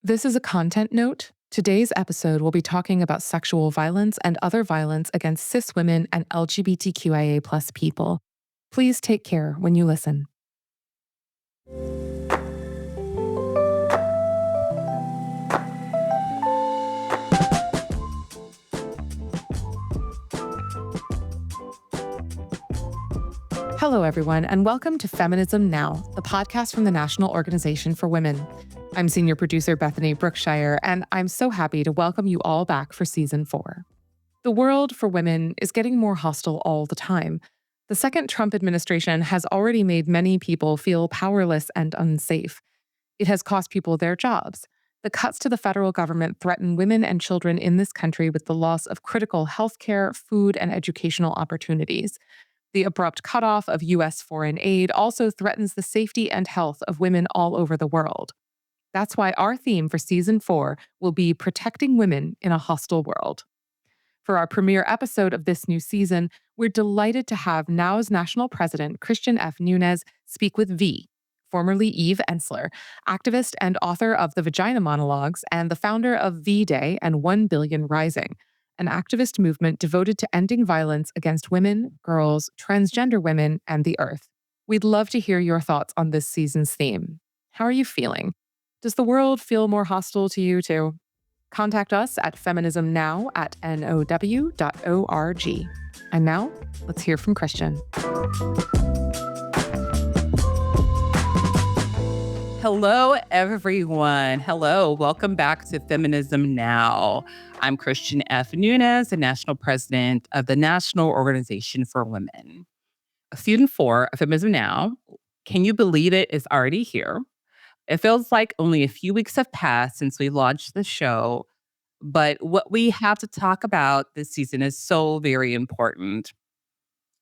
This is a content note. Today's episode will be talking about sexual violence and other violence against cis women and LGBTQIA people. Please take care when you listen. Hello, everyone, and welcome to Feminism Now, the podcast from the National Organization for Women. I'm senior producer Bethany Brookshire, and I'm so happy to welcome you all back for season 4. The world for women is getting more hostile all the time. The second Trump administration has already made many people feel powerless and unsafe. It has cost people their jobs. The cuts to the federal government threaten women and children in this country with the loss of critical healthcare, food, and educational opportunities. The abrupt cutoff of U.S. foreign aid also threatens the safety and health of women all over the world. That's why our theme for season 4 will be protecting women in a hostile world. For our premiere episode of this new season, we're delighted to have NOW's national president, Christian F. Nunez, speak with V, formerly Eve Ensler, activist and author of The Vagina Monologues and the founder of V-Day and 1 Billion Rising, an activist movement devoted to ending violence against women, girls, transgender women, and the earth. We'd love to hear your thoughts on this season's theme. How are you feeling? Does the world feel more hostile to you too? Contact us at feminismnow@now.org. And now, let's hear from Christian. Hello, everyone. Hello. Welcome back to Feminism Now. I'm Christian F. Nunez, the national president of the National Organization for Women. Season 4 of Feminism Now, can you believe it, is already here. It feels like only a few weeks have passed since we launched the show, but what we have to talk about this season is so very important.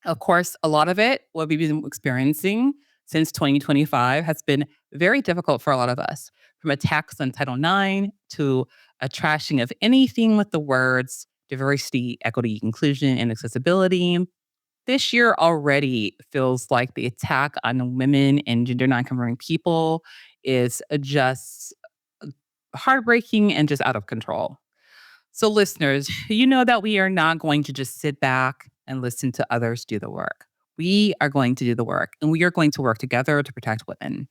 Of course, a lot of it, what we've been experiencing since 2025, has been very difficult for a lot of us, from attacks on Title IX to a trashing of anything with the words diversity, equity, inclusion, and accessibility. This year already feels like the attack on women and gender nonconforming people is just heartbreaking and just out of control. So, listeners, you know that we are not going to just sit back and listen to others do the work. We are going to do the work, and we are going to work together to protect women.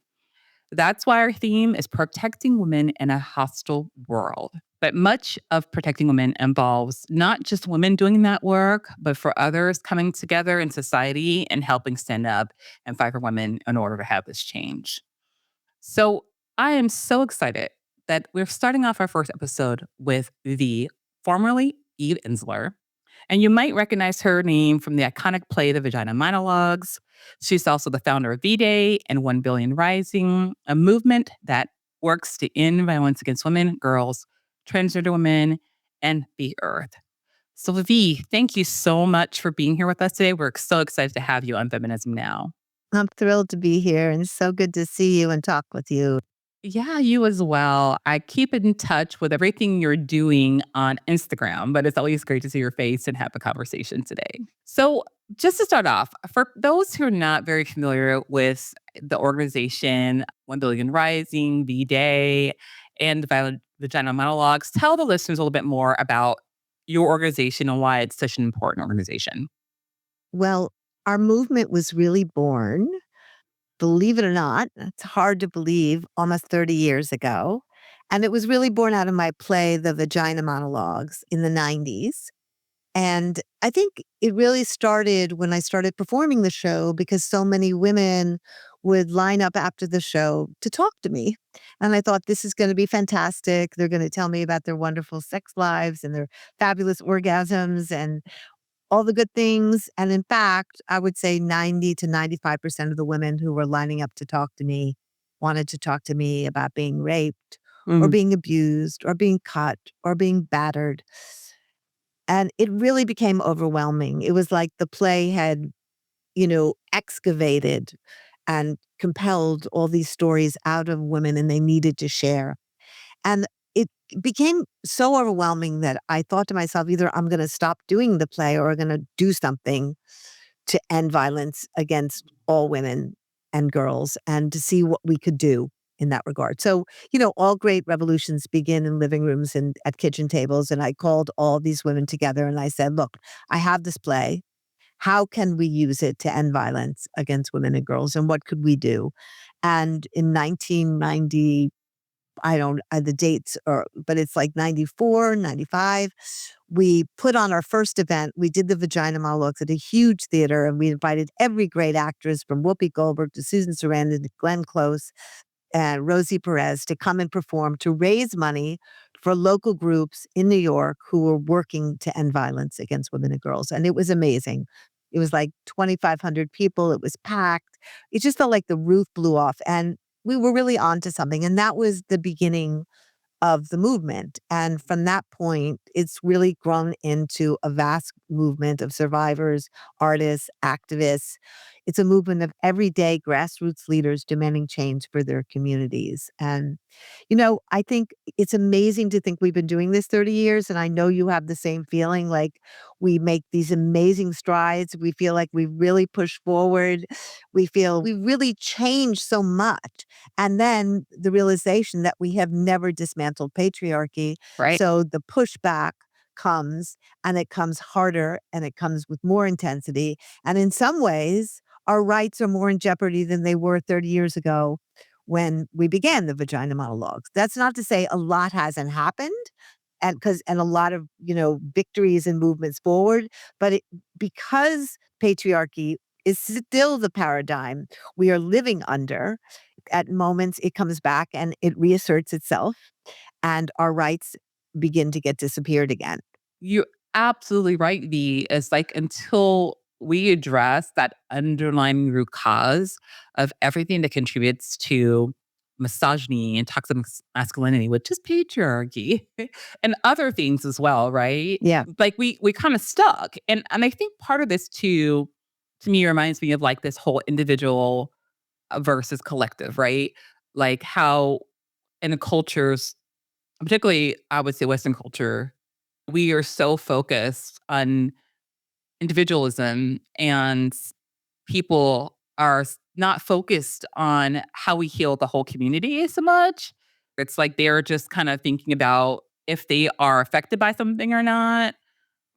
That's why our theme is protecting women in a hostile world. But much of protecting women involves not just women doing that work, but for others coming together in society and helping stand up and fight for women in order to have this change. So I am so excited that we're starting off our first episode with the formerly Eve Ensler. And you might recognize her name from the iconic play, The Vagina Monologues. She's also the founder of V-Day and 1 Billion Rising, a movement that works to end violence against women, girls, transgender women, and the earth. So V, thank you so much for being here with us today. We're so excited to have you on Feminism Now. I'm thrilled to be here, and it's so good to see you and talk with you. Yeah, you as well. I keep in touch with everything you're doing on Instagram, but it's always great to see your face and have a conversation today. So, just to start off, for those who are not very familiar with the organization 1 Billion Rising, V-Day, and the Vagina Monologues, tell the listeners a little bit more about your organization and why it's such an important organization. Well, our movement was really born, believe it or not, it's hard to believe, almost 30 years ago. And it was really born out of my play, The Vagina Monologues, in the 90s. And I think it really started when I started performing the show because so many women would line up after the show to talk to me. And I thought, this is going to be fantastic. They're going to tell me about their wonderful sex lives and their fabulous orgasms and all the good things. And in fact, I would say 90 to 95% of the women who were lining up to talk to me wanted to talk to me about being raped or being abused or being cut or being battered. And it really became overwhelming. It was like the play had, excavated and compelled all these stories out of women and they needed to share. And it became so overwhelming that I thought to myself, either I'm going to stop doing the play or I'm going to do something to end violence against all women and girls and to see what we could do. in that regard. So, all great revolutions begin in living rooms and at kitchen tables. And I called all these women together and I said, look, I have this play. How can we use it to end violence against women and girls? And what could we do? And in 1990, I don't, the dates are, but it's like 94, 95. We put on our first event. We did the Vagina Monologues at a huge theater, and we invited every great actress from Whoopi Goldberg to Susan Sarandon to Glenn Close and Rosie Perez to come and perform to raise money for local groups in New York who were working to end violence against women and girls. And it was amazing. It was like 2,500 people. It was packed. It just felt like the roof blew off. And we were really onto something. And that was the beginning of the movement. And from that point, it's really grown into a vast movement of survivors, artists, activists. It's a movement of everyday grassroots leaders demanding change for their communities. And, I think it's amazing to think we've been doing this 30 years. And I know you have the same feeling, like we make these amazing strides. We feel like we really push forward. We feel we really change so much. And then the realization that we have never dismantled patriarchy. Right. So the pushback comes, and it comes harder, and it comes with more intensity. And in some ways, our rights are more in jeopardy than they were 30 years ago when we began the Vagina Monologues. That's not to say a lot hasn't happened and a lot of, victories and movements forward, but because patriarchy is still the paradigm we are living under, at moments it comes back and it reasserts itself, and our rights begin to get disappeared again. You're absolutely right, V. It's like until we address that underlying root cause of everything that contributes to misogyny and toxic masculinity, which is patriarchy and other things as well, right? Yeah. Like we kind of stuck. And I think part of this too, to me, reminds me of like this whole individual versus collective, right? Like how in the cultures, particularly I would say Western culture, we are so focused on individualism and people are not focused on how we heal the whole community so much. It's like they're just kind of thinking about if they are affected by something or not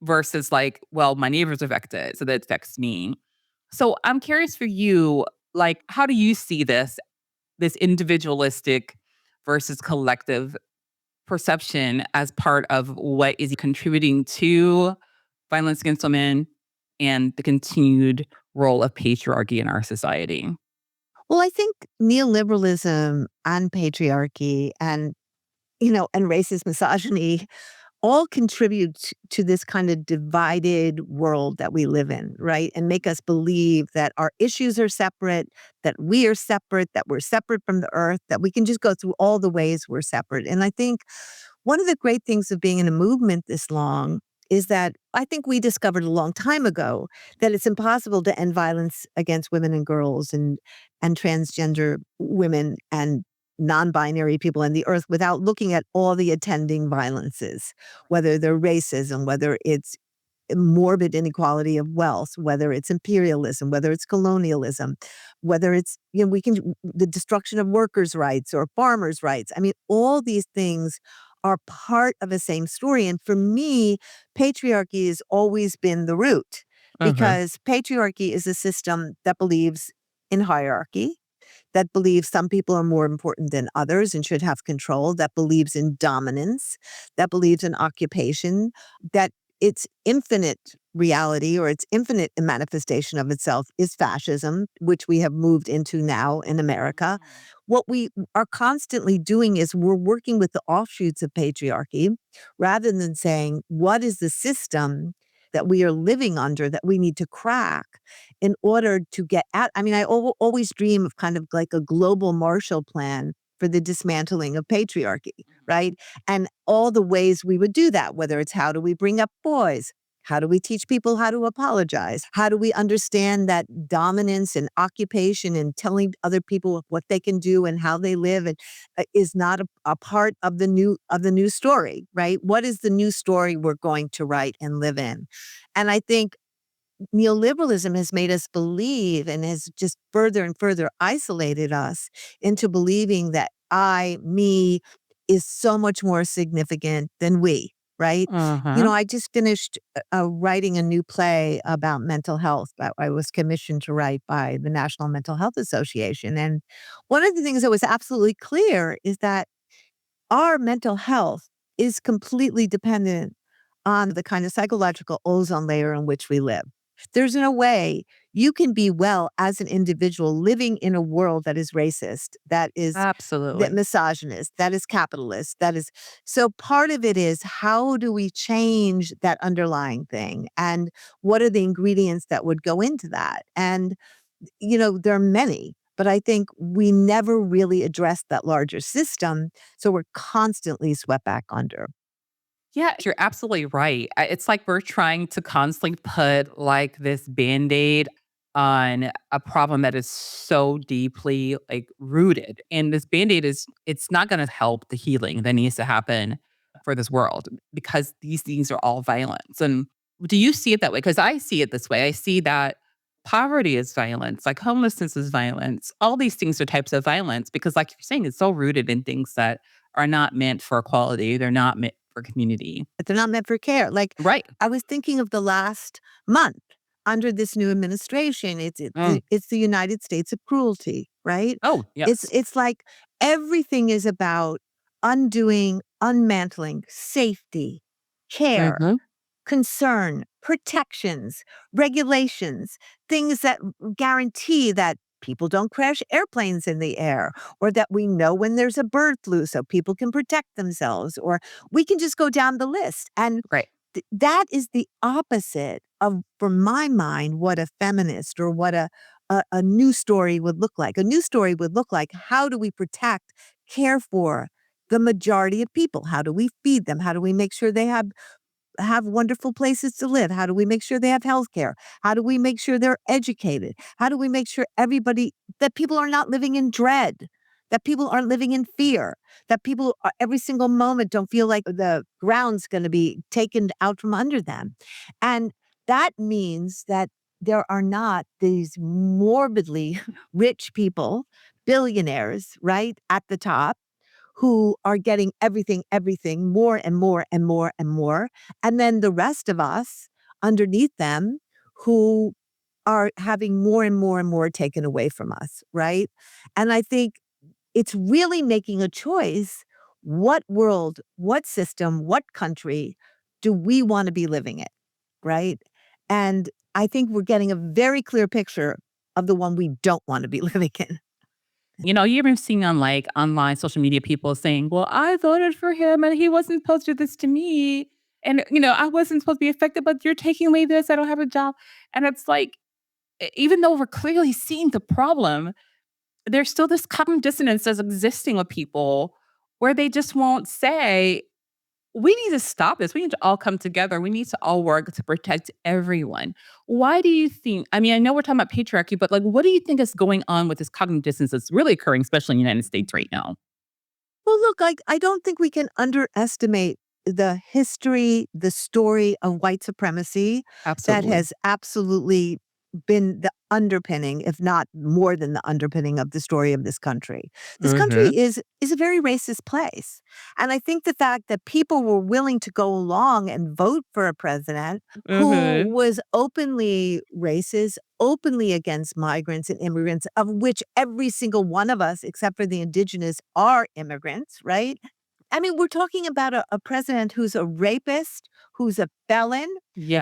versus like, well, my neighbor's affected, so that affects me. So I'm curious for you, like, how do you see this individualistic versus collective perception as part of what is contributing to violence against women and the continued role of patriarchy in our society? Well, I think neoliberalism and patriarchy and racist misogyny all contribute to this kind of divided world that we live in, right? And make us believe that our issues are separate, that we are separate, that we're separate from the earth, that we can just go through all the ways we're separate. And I think one of the great things of being in a movement this long is that I think we discovered a long time ago that it's impossible to end violence against women and girls and transgender women and non-binary people on the earth without looking at all the attending violences, whether they're racism, whether it's morbid inequality of wealth, whether it's imperialism, whether it's colonialism, whether it's, the destruction of workers' rights or farmers' rights. I mean, all these things are part of the same story. And for me, patriarchy has always been the root Uh-huh. because patriarchy is a system that believes in hierarchy, that believes some people are more important than others and should have control, that believes in dominance, that believes in occupation, that its infinite reality or its infinite manifestation of itself is fascism, which we have moved into now in America. What we are constantly doing is we're working with the offshoots of patriarchy rather than saying, what is the system that we are living under that we need to crack in order to get at? I mean, I always dream of kind of like a global Marshall Plan for the dismantling of patriarchy, right? And all the ways we would do that, whether it's how do we bring up boys? How do we teach people how to apologize? How do we understand that dominance and occupation and telling other people what they can do and how they live and is not a part of the new story, right? What is the new story we're going to write and live in? And I think neoliberalism has made us believe and has just further and further isolated us into believing that me is so much more significant than we, right? Uh-huh. I just finished writing a new play about mental health that I was commissioned to write by the National Mental Health Association. And one of the things that was absolutely clear is that our mental health is completely dependent on the kind of psychological ozone layer in which we live. There's no way you can be well as an individual living in a world that is racist, that Absolutely. misogynist, that is capitalist, that is so part of it is how do we change that underlying thing? And what are the ingredients that would go into that? And there are many, but I think we never really addressed that larger system. So we're constantly swept back under. Yeah, you're absolutely right. It's like we're trying to constantly put like this band-aid on a problem that is so deeply like rooted. And this band-aid it's not going to help the healing that needs to happen for this world because these things are all violence. And do you see it that way? Because I see it this way. I see that poverty is violence, like homelessness is violence. All these things are types of violence because, like you're saying, it's so rooted in things that are not meant for equality. They're not meant for community. But they're not meant for care. Like, Right. I was thinking of the last month under this new administration. Mm. It's the United States of cruelty, right? Oh, yes. It's like everything is about undoing, unmantling, safety, care, Mhm. concern, protections, regulations, things that guarantee that people don't crash airplanes in the air, or that we know when there's a bird flu so people can protect themselves, or we can just go down the list. And Right. that is the opposite of, for my mind, what a feminist or what a new story would look like. A new story would look like how do we protect, care for the majority of people? How do we feed them? How do we make sure they have wonderful places to live? How do we make sure they have health care? How do we make sure they're educated? How do we make sure that people are not living in dread, that people aren't living in fear, that people every single moment don't feel like the ground's going to be taken out from under them? And that means that there are not these morbidly rich people, billionaires, right, at the top who are getting everything, more and more and more and more. And then the rest of us underneath them who are having more and more and more taken away from us, right? And I think it's really making a choice. What world, what system, what country do we want to be living in, right? And I think we're getting a very clear picture of the one we don't want to be living in. You even seen on like online social media people saying, "Well, I voted for him and he wasn't supposed to do this to me. And I wasn't supposed to be affected, but you're taking away this. I don't have a job." And it's like, even though we're clearly seeing the problem, there's still this cognitive dissonance that's existing with people where they just won't say, we need to stop this. We need to all come together. We need to all work to protect everyone. Why do you think? I mean, I know we're talking about patriarchy, but like, what do you think is going on with this cognitive dissonance that's really occurring, especially in the United States right now? Well, look, I don't think we can underestimate the history, the story of white supremacy that Absolutely. has absolutely been the underpinning, if not more than the underpinning of the story of this country. This Hmm. country is a very racist place. And I think the fact that people were willing to go along and vote for a president who Hmm. was openly racist, openly against migrants and immigrants, of which every single one of us, except for the indigenous, are immigrants, right? I mean, we're talking about a president who's a rapist, who's a felon,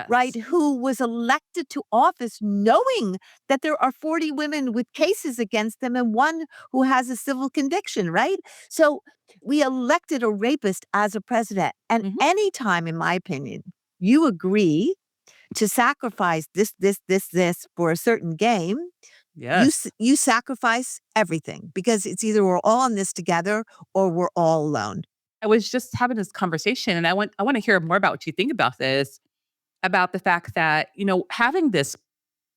right? Yes. Who was elected to office knowing that there are 40 women with cases against them and one who has a civil conviction, right? So we elected a rapist as a president. And Hmm. anytime, in my opinion, you agree to sacrifice this for a certain game, Yes. you sacrifice everything because it's either we're all in this together or we're all alone. I was just having this conversation, and I want to hear more about what you think about this, about the fact that having this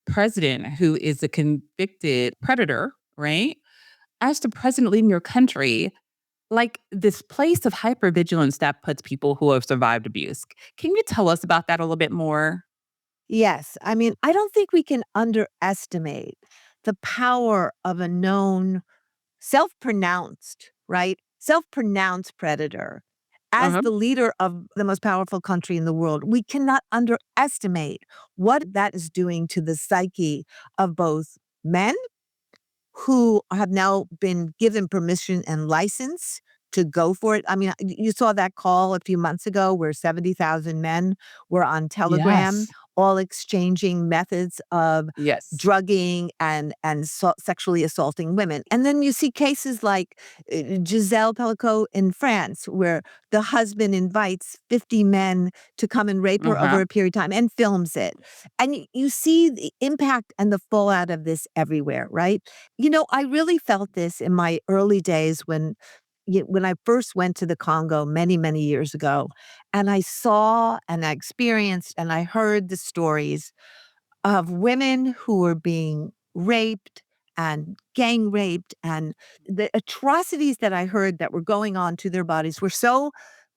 president who is a convicted predator, right? As the president leading your country, like this place of hypervigilance that puts people who have survived abuse. Can you tell us about that a little bit more? Yes. I mean, I don't think we can underestimate the power of a known self-pronounced, right? Self-pronounced predator as Uh-huh. the leader of the most powerful country in the world. We cannot underestimate what that is doing to the psyche of both men who have now been given permission and license to go for it. I mean, you saw that call a few months ago where 70,000 men were on Telegram, Yes. all exchanging methods of Yes. drugging and sexually assaulting women. And then you see cases like Giselle Pellicot in France, where the husband invites 50 men to come and rape her over Uh-huh. a period of time and films it. And you see the impact and the fallout of this everywhere, right? I really felt this in my early days when I first went to the Congo many, many years ago, and I saw and I experienced and I heard the stories of women who were being raped and gang raped, and the atrocities that I heard that were going on to their bodies were so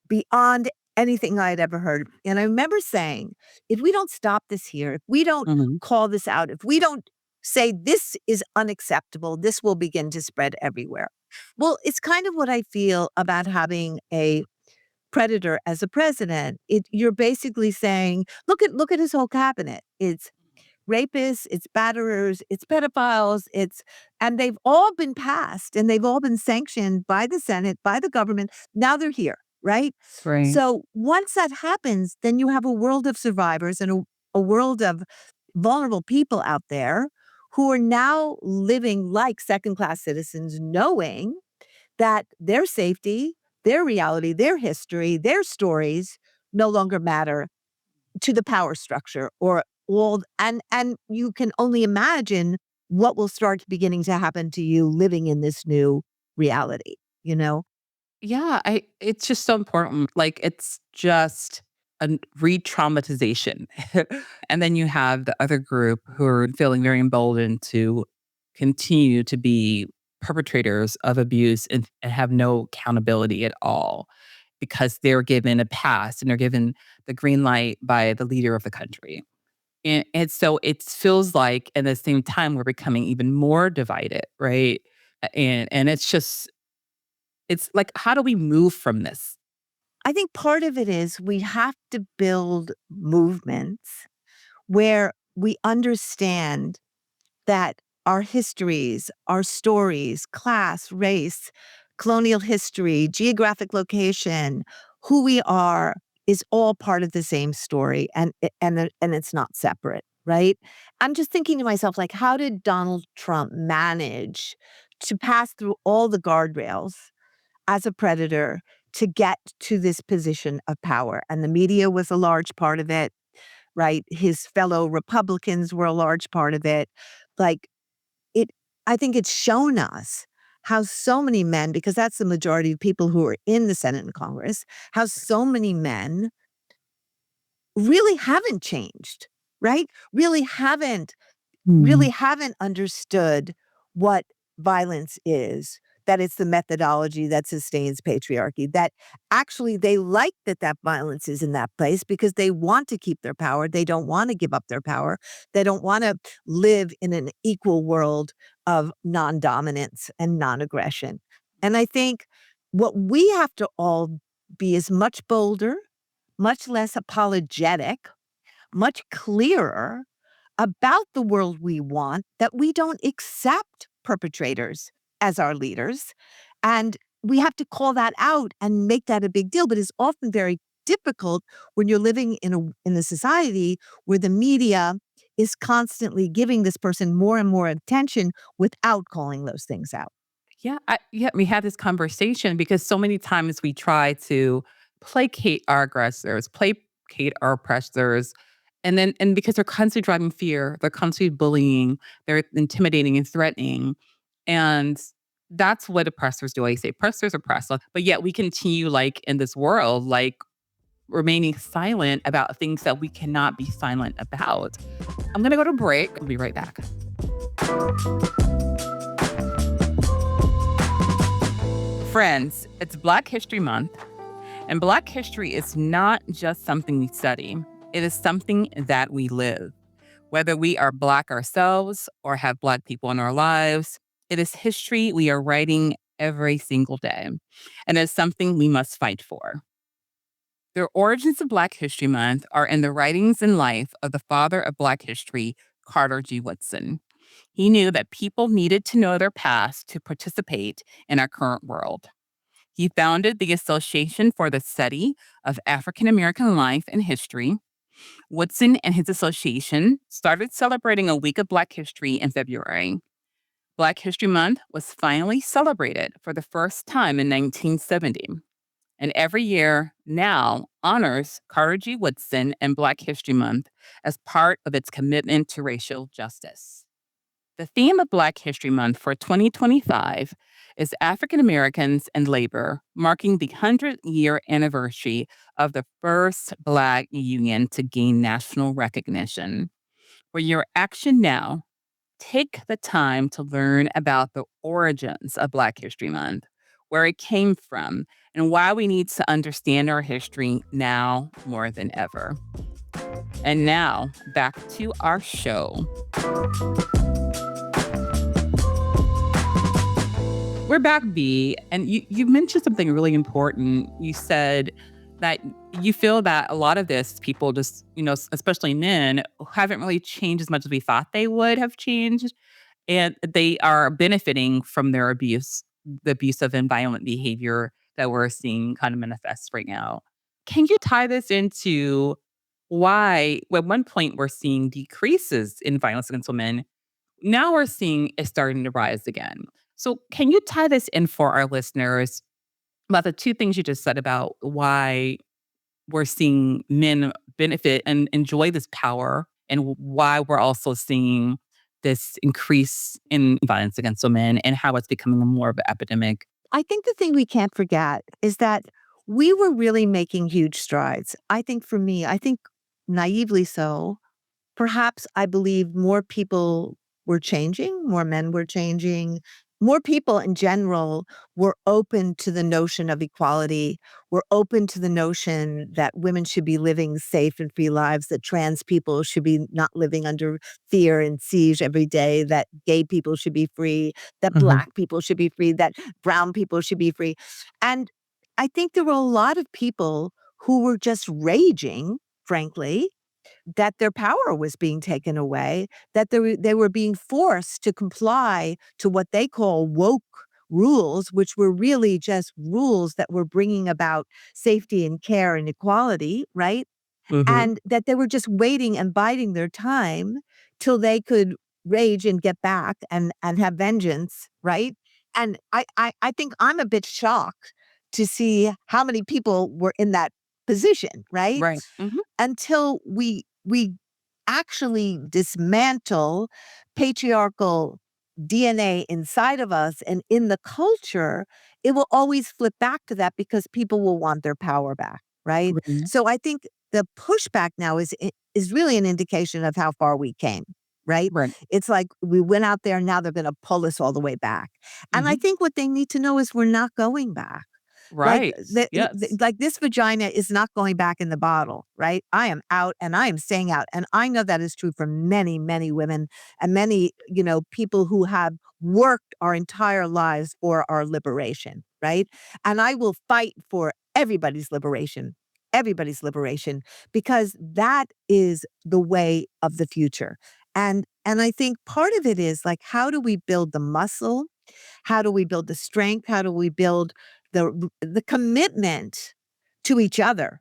beyond anything I had ever heard. And I remember saying, if we don't stop this here, if we don't Mhm. call this out, if we don't say this is unacceptable, this will begin to spread everywhere. Well, it's kind of what I feel about having a predator as a president. You're basically saying, look at his whole cabinet. It's rapists, it's batterers, it's pedophiles, and they've all been passed and they've all been sanctioned by the Senate, by the government. Now they're here, right? Right. So once that happens, then you have a world of survivors and a world of vulnerable people out there who are now living like second-class citizens, knowing that their safety, their reality, their history, their stories no longer matter to the power structure or all and you can only imagine what will start beginning to happen to you living in this new reality, you know? Yeah, it's just so important. Like it's just a re-traumatization. And then you have the other group who are feeling very emboldened to continue to be perpetrators of abuse and have no accountability at all because they're given a pass and they're given the green light by the leader of the country. And so it feels like at the same time we're becoming even more divided, right? And it's like, how do we move from this? I think part of it is we have to build movements where we understand that our histories, our stories, class, race, colonial history, geographic location, who we are is all part of the same story and it's not separate, right? I'm just thinking to myself like how did Donald Trump manage to pass through all the guardrails as a predator to get to this position of power? And the media was a large part of it, right? His fellow Republicans were a large part of it. Like it I think it's shown us how so many men, because that's the majority of people who are in the Senate and Congress, how so many men really haven't changed, right? Really haven't understood what violence is, that it's the methodology that sustains patriarchy, that actually they like that violence is in that place because they want to keep their power. They don't want to give up their power. They don't want to live in an equal world of non-dominance and non-aggression. And I think what we have to all be is much bolder, much less apologetic, much clearer about the world we want, that we don't accept perpetrators as our leaders. And we have to call that out and make that a big deal. But it's often very difficult when you're living in a society where the media is constantly giving this person more and more attention without calling those things out. Yeah, we had this conversation because so many times we try to placate our aggressors, placate our oppressors, and because they're constantly driving fear, they're constantly bullying, they're intimidating and threatening, and that's what oppressors do. I say oppressors oppress, but yet we continue like in this world, like remaining silent about things that we cannot be silent about. I'm gonna go to break. I'll be right back. Friends, it's Black History Month, and Black history is not just something we study. It is something that we live. Whether we are Black ourselves or have Black people in our lives, it is history we are writing every single day, and it's something we must fight for. The origins of Black History Month are in the writings and life of the father of Black history, Carter G. Woodson. He knew that people needed to know their past to participate in our current world. He founded the Association for the Study of African American Life and History. Woodson and his association started celebrating a week of Black history in February. Black History Month was finally celebrated for the first time in 1970. And every year now honors Carter G. Woodson and Black History Month as part of its commitment to racial justice. The theme of Black History Month for 2025 is African Americans and Labor, marking the 100-year anniversary of the first Black union to gain national recognition. For your action now, take the time to learn about the origins of Black History Month, where it came from, and why we need to understand our history now more than ever. And now, back to our show. We're back, B, and you mentioned something really important. You said that you feel that a lot of this, people just, especially men, haven't really changed as much as we thought they would have changed, and they are benefiting from their abuse, the abusive and violent behavior that we're seeing kind of manifest right now. Can you tie this into why, at one point, we're seeing decreases in violence against women? Now we're seeing it starting to rise again. So, can you tie this in for our listeners about the two things you just said about why we're seeing men benefit and enjoy this power, and why we're also seeing this increase in violence against women and how it's becoming more of an epidemic? I think the thing we can't forget is that we were really making huge strides. I think for me, I think naively so, perhaps I believe more people were changing, more men were changing, more people in general were open to the notion of equality, were open to the notion that women should be living safe and free lives, that trans people should be not living under fear and siege every day, that gay people should be free, that Mhm. Black people should be free, that brown people should be free. And I think there were a lot of people who were just raging, frankly, that their power was being taken away, that they were being forced to comply to what they call woke rules, which were really just rules that were bringing about safety and care and equality, right? Mhm. And that they were just waiting and biding their time till they could rage and get back and have vengeance, right? And I think I'm a bit shocked to see how many people were in that position, right? Right. Mhm. Until we actually dismantle patriarchal DNA inside of us and in the culture, it will always flip back to that because people will want their power back, right? Right. So I think the pushback now is really an indication of how far we came, right? Right. It's like we went out there and now they're going to pull us all the way back. And I Mhm. think what they need to know is we're not going back. Like Right. Yes. like this vagina is not going back in the bottle, right? I am out and I am staying out. And I know that is true for many, many women and many, people who have worked our entire lives for our liberation, right? And I will fight for everybody's liberation, because that is the way of the future. And I think part of it is like, how do we build the muscle? How do we build the strength? How do we build the commitment to each other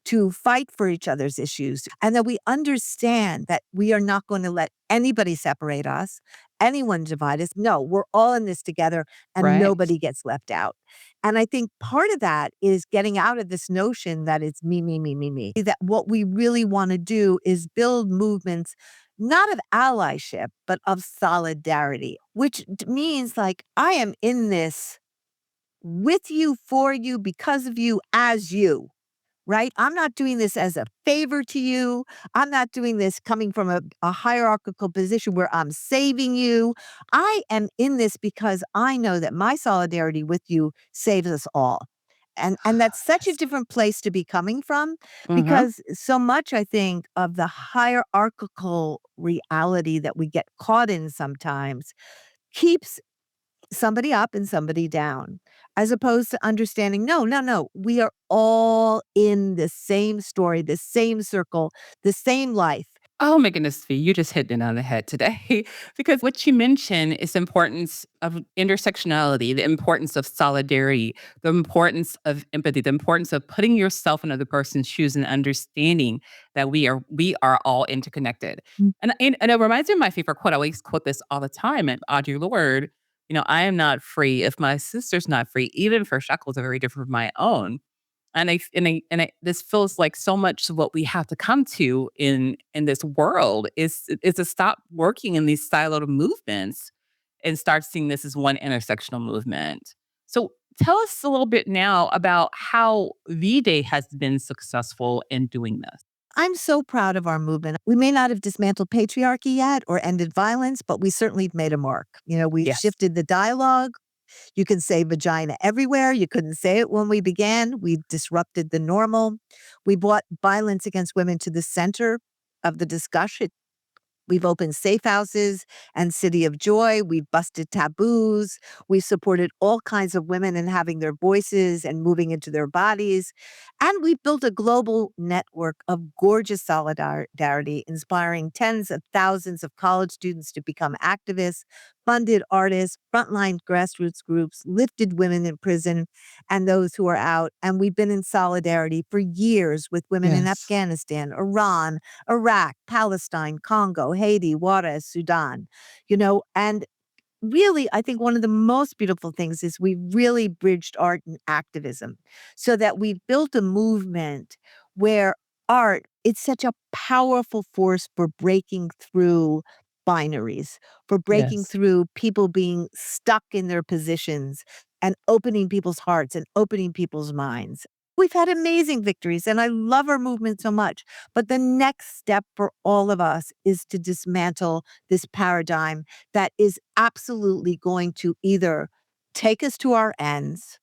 to fight for each other's issues, and that we understand that we are not going to let anybody separate us, anyone divide us. No, we're all in this together and Right. nobody gets left out. And I think part of that is getting out of this notion that it's me, me, me, me, me. That what we really want to do is build movements not of allyship, but of solidarity, which means like I am in this with you, for you, because of you, as you, right? I'm not doing this as a favor to you. I'm not doing this coming from a hierarchical position where I'm saving you. I am in this because I know that my solidarity with you saves us all. And that's such a different place to be coming from, Mm-hmm. because so much, I think, of the hierarchical reality that we get caught in sometimes keeps somebody up and somebody down, as opposed to understanding, no, no, no, we are all in the same story, the same circle, the same life. Oh my goodness, V, you just hit it on the head today. Because what you mentioned is the importance of intersectionality, the importance of solidarity, the importance of empathy, the importance of putting yourself in other person's shoes and understanding that we are all interconnected. Mm. And it reminds me of my favorite quote. I always quote this all the time. And Audre Lorde, I am not free if my sister's not free, even if her shackles are very different from my own. This feels like so much of what we have to come to in this world is to stop working in these siloed movements and start seeing this as one intersectional movement. So tell us a little bit now about how V-Day has been successful in doing this. I'm so proud of our movement. We may not have dismantled patriarchy yet or ended violence, but we certainly have made a mark. We've Yes. shifted the dialogue. You can say vagina everywhere. You couldn't say it when we began. We disrupted the normal. We brought violence against women to the center of the discussion. We've opened safe houses and City of Joy. We've busted taboos. We've supported all kinds of women in having their voices and moving into their bodies. And we've built a global network of gorgeous solidarity, inspiring tens of thousands of college students to become activists, funded artists, frontline grassroots groups, lifted women in prison and those who are out. And we've been in solidarity for years with women in Yes. Afghanistan, Iran, Iraq, Palestine, Congo, Haiti, Juarez, Sudan, and really, I think one of the most beautiful things is we really bridged art and activism so that we've built a movement where art, it's such a powerful force for breaking through binaries, for breaking Yes. through people being stuck in their positions and opening people's hearts and opening people's minds. We've had amazing victories, and I love our movement so much. But the next step for all of us is to dismantle this paradigm that is absolutely going to either take us to our ends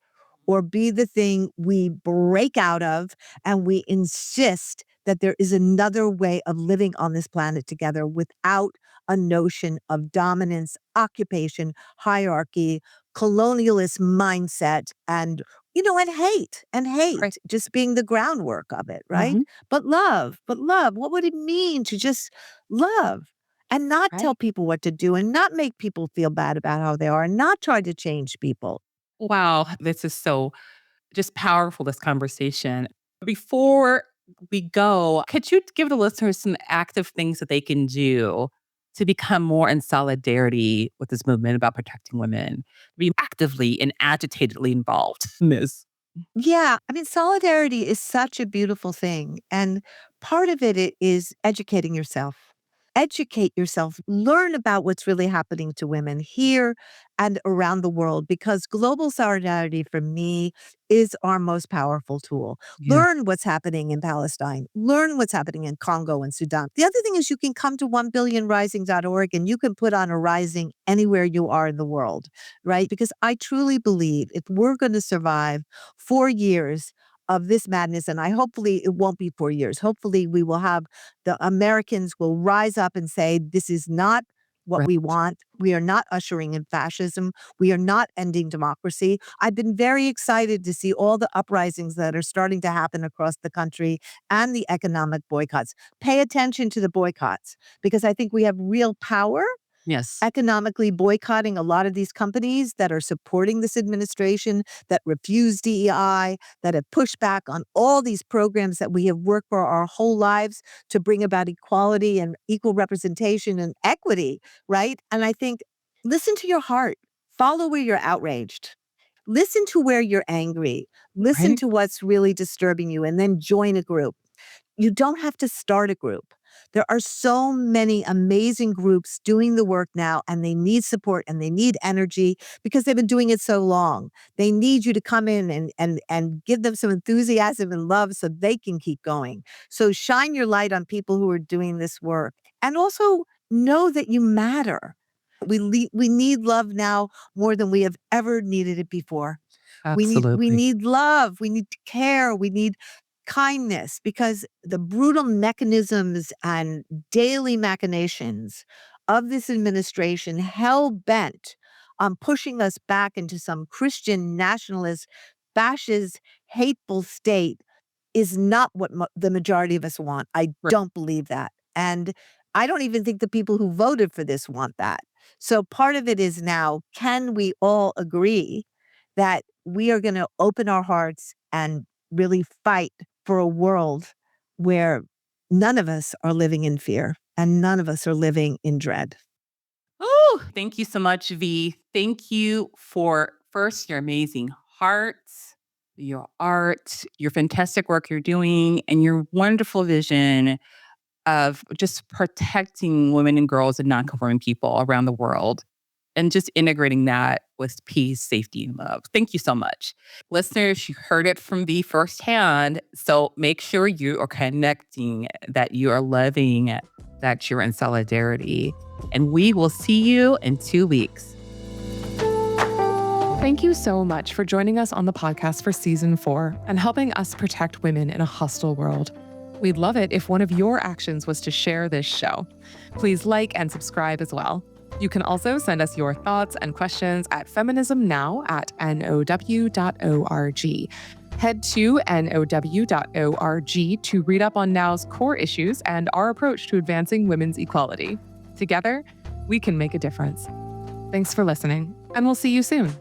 or be the thing we break out of and we insist that there is another way of living on this planet together without a notion of dominance, occupation, hierarchy, colonialist mindset, and hate Right. just being the groundwork of it, right? Hmm. But love, what would it mean to just love? And not tell Right. people what to do and not make people feel bad about how they are and not try to change people. Wow. This is so just powerful, this conversation. Before we go, could you give the listeners some active things that they can do to become more in solidarity with this movement about protecting women? Be actively and agitatedly involved in this. Yeah, I mean, solidarity is such a beautiful thing. And part of it is educating yourself. Educate yourself, learn about what's really happening to women here and around the world, because global solidarity for me is our most powerful tool. Yeah. Learn what's happening in Palestine, learn what's happening in Congo and Sudan. The other thing is you can come to 1billionrising.org and you can put on a rising anywhere you are in the world, right? Because I truly believe if we're going to survive 4 years of this madness, and I hopefully it won't be 4 years. Hopefully, we will have the Americans will rise up and say, this is not what Right. we want. We are not ushering in fascism. We are not ending democracy. I've been very excited to see all the uprisings that are starting to happen across the country and the economic boycotts. Pay attention to the boycotts because I think we have real power Yes. economically boycotting a lot of these companies that are supporting this administration, that refuse DEI, that have pushed back on all these programs that we have worked for our whole lives to bring about equality and equal representation and equity, right? And I think listen to your heart, follow where you're outraged. Listen to where you're angry. Listen Right. to what's really disturbing you and then join a group. You don't have to start a group. There are so many amazing groups doing the work now, and they need support and they need energy because they've been doing it so long. They need you to come in and give them some enthusiasm and love so they can keep going. So shine your light on people who are doing this work and also know that you matter. We need love now more than we have ever needed it before. We Absolutely. need love. We need to care. We need kindness, because the brutal mechanisms and daily machinations of this administration, hell bent on pushing us back into some Christian nationalist, fascist, hateful state, is not what the majority of us want. I Right. don't believe that. And I don't even think the people who voted for this want that. So part of it is now, can we all agree that we are going to open our hearts and really fight for a world where none of us are living in fear and none of us are living in dread? Oh, thank you so much, V. Thank you for first your amazing heart, your art, your fantastic work you're doing, and your wonderful vision of just protecting women and girls and non-conforming people around the world and just integrating that with peace, safety, and love. Thank you so much. Listeners, you heard it from me firsthand. So make sure you are connecting, that you are loving, that you're in solidarity. And we will see you in 2 weeks. Thank you so much for joining us on the podcast for season 4 and helping us protect women in a hostile world. We'd love it if one of your actions was to share this show. Please like and subscribe as well. You can also send us your thoughts and questions at feminismnow@now.org. Head to now.org to read up on Now's core issues and our approach to advancing women's equality. Together, we can make a difference. Thanks for listening, and we'll see you soon.